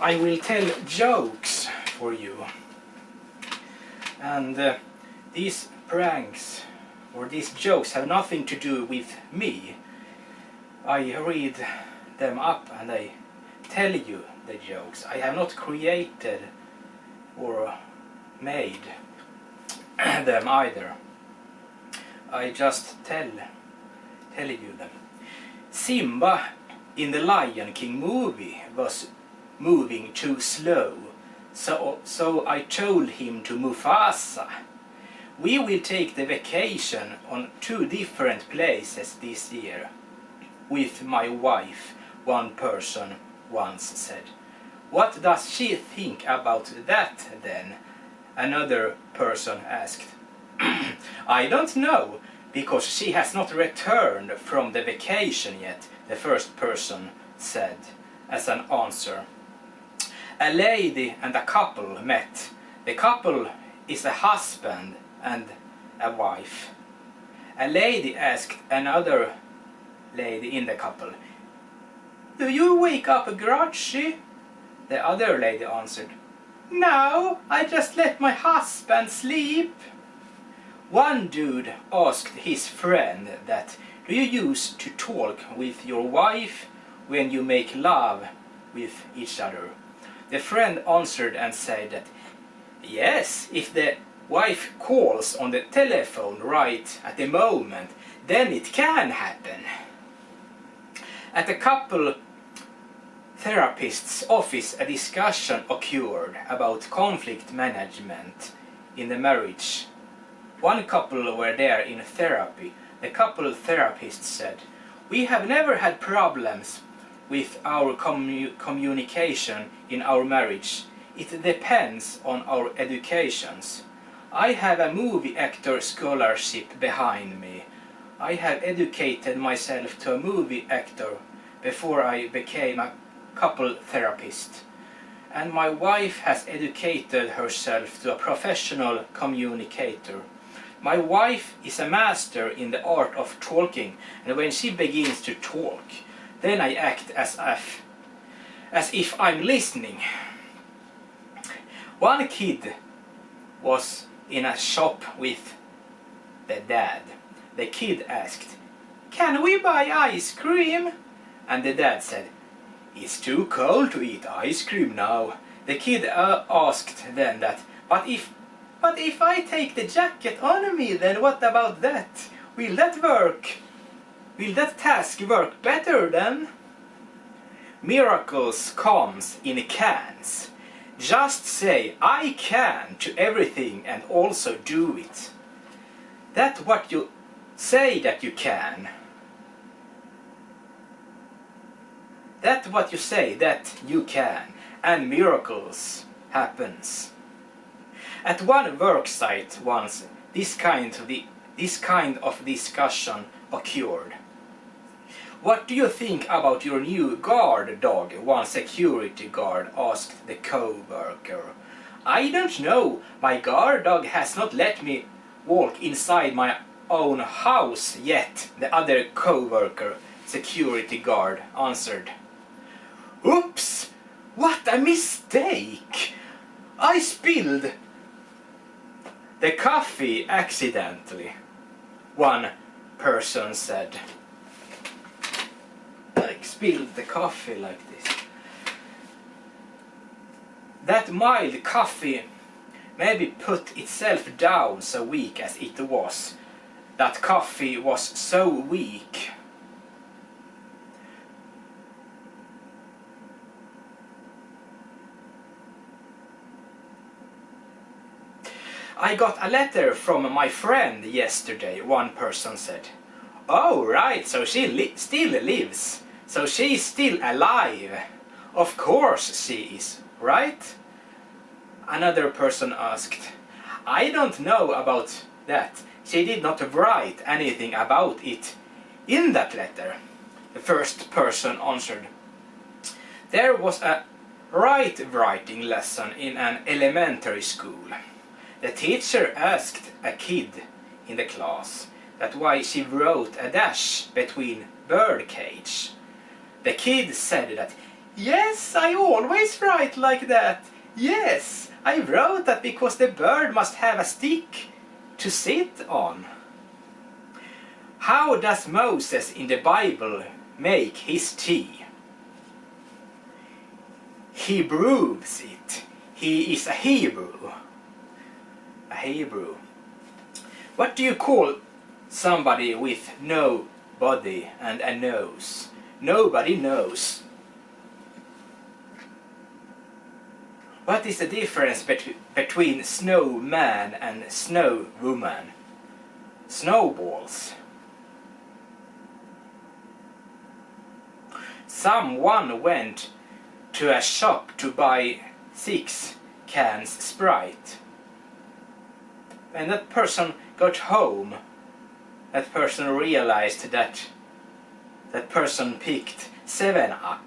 I will tell jokes for you. And these pranks or these jokes have nothing to do with me. I read them up and I tell you the jokes. I have not created or made them either. I just tell you them. Simba in the Lion King movie was moving too slow, so I told him to Mufasa. We will take the vacation on 2 different places this year. With my wife, one person once said. What does she think about that then? Another person asked. I don't know, because she has not returned from the vacation yet, the first person said as an answer. A lady and a couple met. The couple is a husband and a wife. A lady asked another lady in the couple, do you wake up grouchy? The other lady answered, no, I just let my husband sleep. One dude asked his friend that, do you used to talk with your wife when you make love with each other? The friend answered and said that, yes, if the wife calls on the telephone right at the moment, then it can happen. At a couple therapist's office, a discussion occurred about conflict management in the marriage. One couple were there in therapy. The couple therapist said, we have never had problems with our communication in our marriage. It depends on our educations. I have a movie actor scholarship behind me. I have educated myself to a movie actor before I became a couple therapist. And my wife has educated herself to a professional communicator. My wife is a master in the art of talking, and when she begins to talk, then I act as if I'm listening. One kid was in a shop with the dad. The kid asked, can we buy ice cream? And the dad said, it's too cold to eat ice cream now. The kid asked then that, but if I take the jacket on me, then what about that? Will that work? Will that task work better then? Miracles comes in cans. Just say I can to everything and also do it. That's what you say that you can. That's what you say that you can, and miracles happens. At one worksite once, this kind of discussion occurred. What do you think about your new guard dog? One security guard asked the co-worker. I don't know. My guard dog has not let me walk inside my own house yet, the other co-worker, security guard, answered. Oops! What a mistake! I spilled the coffee accidentally, one person said. Like spilled the coffee like this. That mild coffee maybe put itself down so weak as it was. That coffee was so weak. I got a letter from my friend yesterday, one person said. Oh right, so she still lives. So she is still alive. Of course she is, right? Another person asked. I don't know about that. She did not write anything about it in that letter. The first person answered. There was a writing lesson in an elementary school. The teacher asked a kid in the class that why she wrote a dash between bird cage. The kid said that, Yes, I always write like that. Yes, I wrote that because the bird must have a stick to sit on. How does Moses in the Bible make his tea? He brews it. He is a Hebrew. A Hebrew. What do you call somebody with no body and a nose? Nobody knows. What is the difference between snowman and snow woman? Snowballs. Someone went to a shop to buy 6 cans Sprite. When that person got home, that person realized that that person picked 7-Up.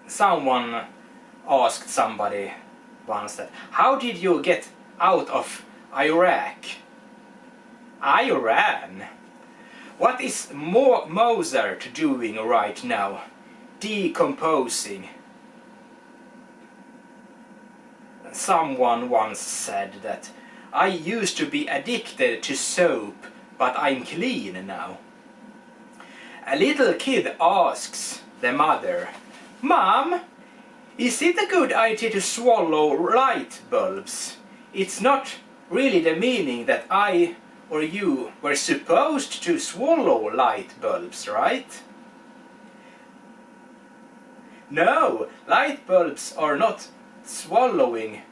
Someone asked somebody once that, how did you get out of Iraq? I ran. What is Mozart doing right now? Decomposing. Someone once said that, I used to be addicted to soap, but I'm clean now. A little kid asks the mother, Mom, is it a good idea to swallow light bulbs? It's not really the meaning that I or you were supposed to swallow light bulbs, right? No, light bulbs are not swallowing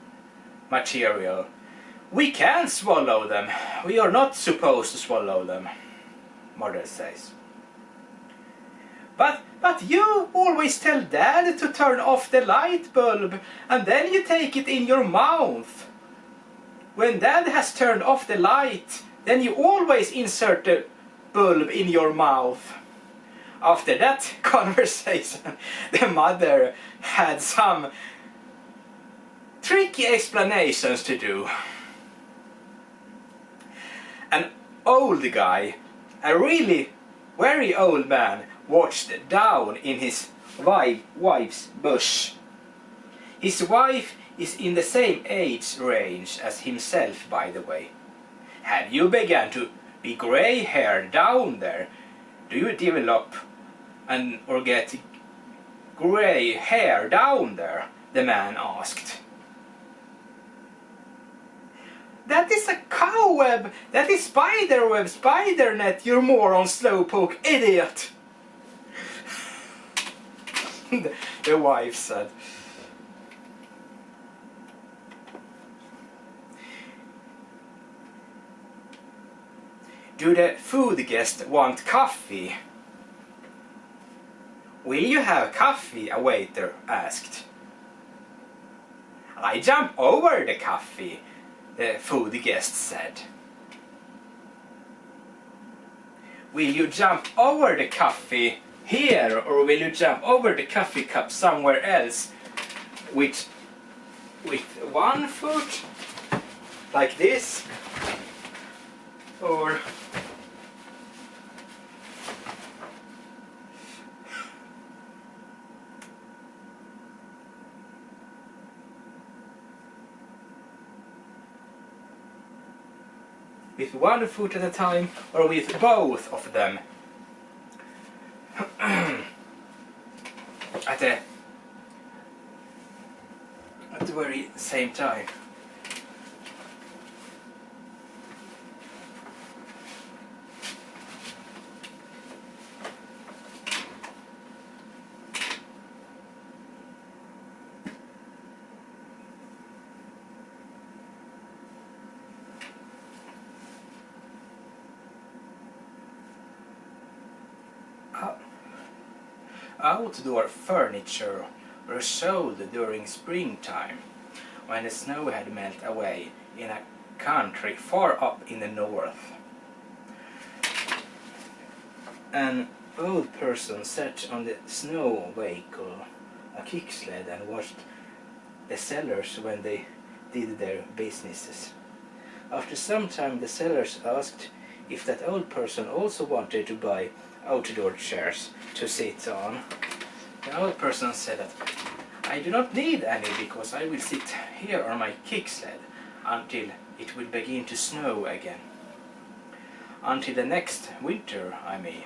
material. We can swallow them. We are not supposed to swallow them, mother says. But you always tell Dad to turn off the light bulb and then you take it in your mouth. When Dad has turned off the light, then you always insert the bulb in your mouth. After that conversation, the mother had some tricky explanations to do. An old guy, a really very old man, watched down in his wife's bush. His wife is in the same age range as himself, by the way. Have you begun to be grey hair down there? Do you develop or get grey hair down there? The man asked. That is a cobweb! That is spiderweb, spider net, you moron slowpoke idiot! The wife said. Do the food guests want coffee? Will you have coffee? A waiter asked. I jump over the coffee, the food guest said. Will you jump over the coffee here, or will you jump over the coffee cup somewhere else with one foot like this, or with one foot at a time, or with both of them at the very same time. Outdoor furniture were sold during springtime, when the snow had melted away in a country far up in the north. An old person sat on the snow vehicle, a kicksled, and watched the sellers when they did their businesses. After some time the sellers asked if that old person also wanted to buy outdoor chairs to sit on. The other person said that I do not need any because I will sit here on my kick sled until it will begin to snow again. Until the next winter, I mean.